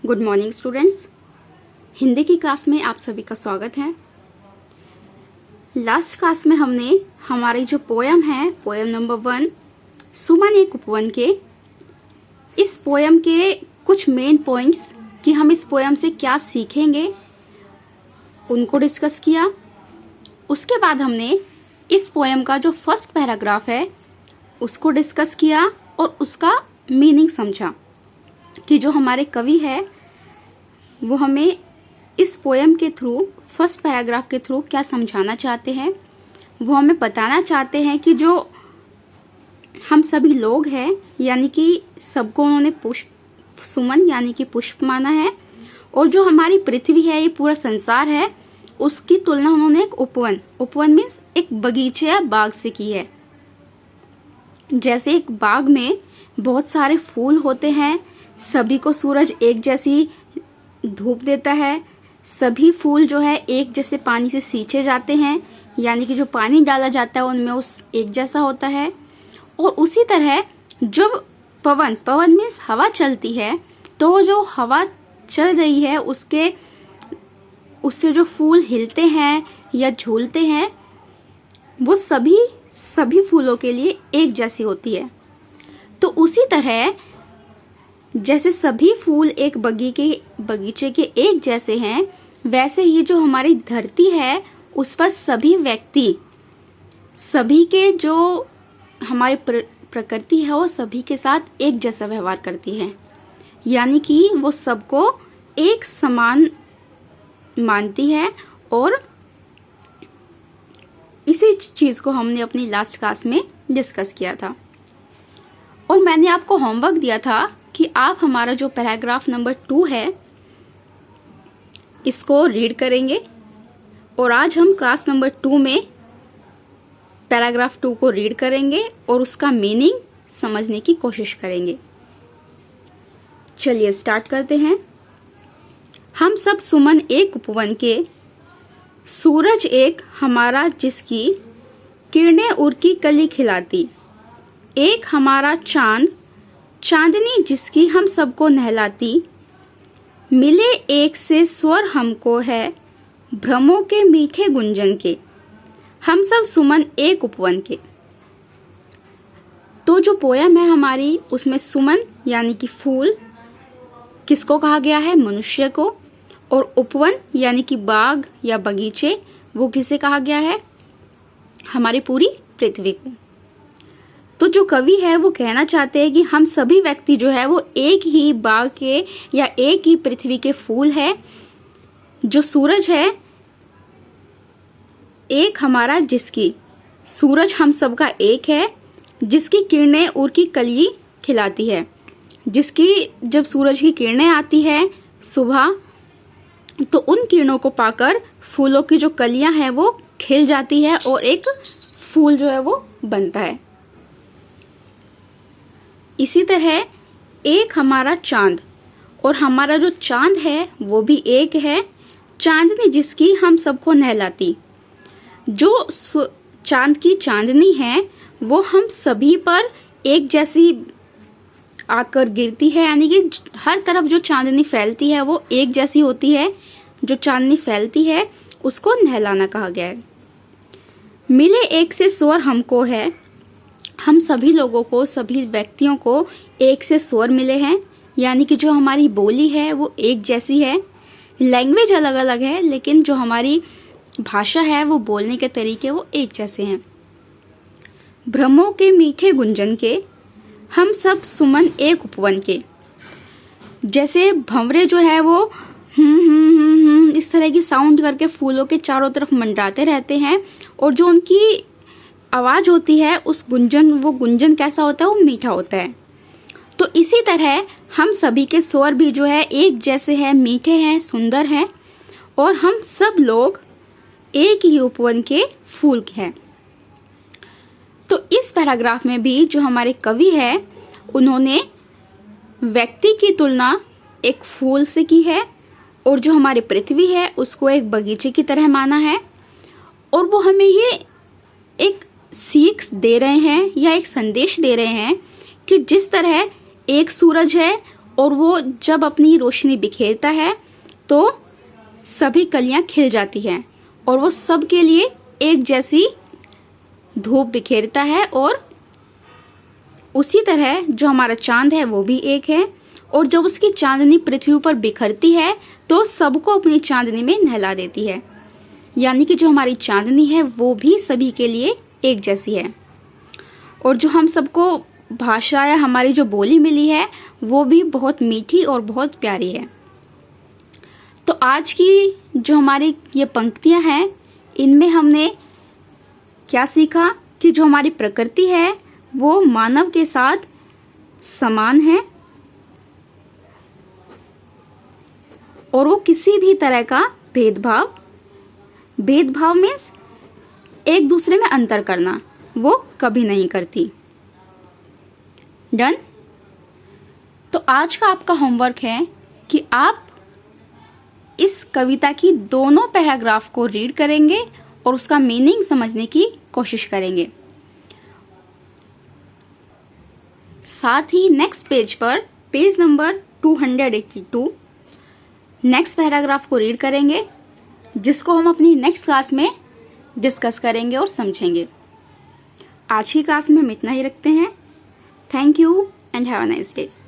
Good morning students. Hindi की class में आप सभी का स्वागत है। लास्ट क्लास में हमने हमारी जो पोयम है, पोयम नंबर 1 सुमन एक उपवन के, इस पोयम के कुछ मेन पॉइंट्स कि हम इस पोयम से क्या सीखेंगे उनको डिस्कस किया। उसके बाद हमने इस पोयम का जो फर्स्ट पैराग्राफ है उसको डिस्कस किया और उसका मीनिंग समझा कि जो हमारे कवि है वो हमें इस पोयम के थ्रू, फर्स्ट पैराग्राफ के थ्रू क्या समझाना चाहते हैं। वो हमें बताना चाहते हैं कि जो हम सभी लोग हैं, यानी कि सबको उन्होंने पुष्प सुमन यानी कि पुष्प माना है, और जो हमारी पृथ्वी है, ये पूरा संसार है, उसकी तुलना उन्होंने एक उपवन मीन्स एक बगीचे या बाग से की है। जैसे एक बाग में बहुत सारे फूल होते हैं, सभी को सूरज एक जैसी धूप देता है, सभी फूल जो है एक जैसे पानी से सींचे जाते हैं, यानी कि जो पानी डाला जाता है उनमें उस एक जैसा होता है। और उसी तरह जब पवन मीन्स हवा चलती है, तो जो हवा चल रही है उससे जो फूल हिलते हैं या झूलते हैं वो सभी फूलों के लिए एक जैसी होती है। तो उसी तरह जैसे सभी फूल एक बगीचे के एक जैसे हैं, वैसे ही जो हमारी धरती है उस पर सभी व्यक्ति, सभी के जो हमारी प्रकृति है वो सभी के साथ एक जैसा व्यवहार करती है, यानी कि वो सबको एक समान मानती है। और इसी चीज को हमने अपनी लास्ट क्लास में डिस्कस किया था। और मैंने आपको होमवर्क दिया था कि आप हमारा जो पैराग्राफ नंबर 2 है इसको रीड करेंगे, और आज हम क्लास नंबर 2 में पैराग्राफ 2 को रीड करेंगे और उसका मीनिंग समझने की कोशिश करेंगे। चलिए स्टार्ट करते हैं। हम सब सुमन एक उपवन के, सूरज एक हमारा जिसकी किरणें उर की कली खिलाती, एक हमारा चांद चांदनी जिसकी हम सबको नहलाती, मिले एक से स्वर हमको है भ्रमों के मीठे गुंजन के, हम सब सुमन एक उपवन के। तो जो पोयम है हमारी, उसमें सुमन यानी कि फूल किसको कहा गया है? मनुष्य को। और उपवन यानी कि बाग या बगीचे, वो किसे कहा गया है? हमारी पूरी पृथ्वी को। तो जो कवि है वो कहना चाहते हैं कि हम सभी व्यक्ति जो है वो एक ही बाग के या एक ही पृथ्वी के फूल है। जो सूरज है एक हमारा जिसकी, सूरज हम सबका एक है, जिसकी किरणें उर की कली खिलाती है, जिसकी जब सूरज की किरणें आती है सुबह, तो उन किरणों को पाकर फूलों की जो कलियां हैं वो खिल जाती है और एक फूल जो है वो बनता है। इसी तरह एक हमारा चांद, और हमारा जो चांद है वो भी एक है, चांदनी जिसकी हम सबको नहलाती। जो चांद की चांदनी है वो हम सभी पर एक जैसी आकर गिरती है, यानी कि हर तरफ जो चांदनी फैलती है वो एक जैसी होती है। जो चांदनी फैलती है उसको नहलाना कहा गया है। मिले एक से स्वर हमको है, हम सभी लोगों को, सभी व्यक्तियों को एक से स्वर मिले हैं, यानी कि जो हमारी बोली है वो एक जैसी है। लैंग्वेज अलग अलग है, लेकिन जो हमारी भाषा है वो बोलने के तरीके वो एक जैसे हैं। भ्रमों के मीठे गुंजन के, हम सब सुमन एक उपवन के। जैसे भंवरे जो है वो इस तरह की साउंड करके फूलों के चारों तरफ मंडराते रहते हैं, और जो उनकी आवाज होती है वो गुंजन कैसा होता है? वो मीठा होता है। तो इसी तरह हम सभी के स्वर भी जो है एक जैसे हैं, मीठे हैं, सुंदर हैं, और हम सब लोग एक ही उपवन के फूल हैं। तो इस पैराग्राफ में भी जो हमारे कवि है उन्होंने व्यक्ति की तुलना एक फूल से की है, और जो हमारी पृथ्वी है उसको एक बगीचे की तरह माना है। और वो हमें ये एक सीख दे रहे हैं या एक संदेश दे रहे हैं कि जिस तरह एक सूरज है और वो जब अपनी रोशनी बिखेरता है तो सभी कलियां खिल जाती हैं और वो सब के लिए एक जैसी धूप बिखेरता है। और उसी तरह जो हमारा चांद है वो भी एक है, और जब उसकी चांदनी पृथ्वी पर बिखरती है तो सबको अपनी चांदनी में नहला देती है। यानी कि जो हमारी चांदनी है वो भी सभी के लिए एक जैसी है। और जो हम सबको भाषा या हमारी जो बोली मिली है वो भी बहुत मीठी और बहुत प्यारी है। तो आज की जो हमारी ये पंक्तियां हैं इनमें हमने क्या सीखा कि जो हमारी प्रकृति है वो मानव के साथ समान है और वो किसी भी तरह का भेदभाव मीन्स एक दूसरे में अंतर करना वो कभी नहीं करती। डन। तो आज का आपका होमवर्क है कि आप इस कविता की दोनों पैराग्राफ को रीड करेंगे और उसका मीनिंग समझने की कोशिश करेंगे। साथ ही नेक्स्ट पेज पर पेज नंबर 282 नेक्स्ट पैराग्राफ को रीड करेंगे, जिसको हम अपनी नेक्स्ट क्लास में डिस्कस करेंगे और समझेंगे। आज की क्लास में हम इतना ही रखते हैं। Thank you and have a nice day.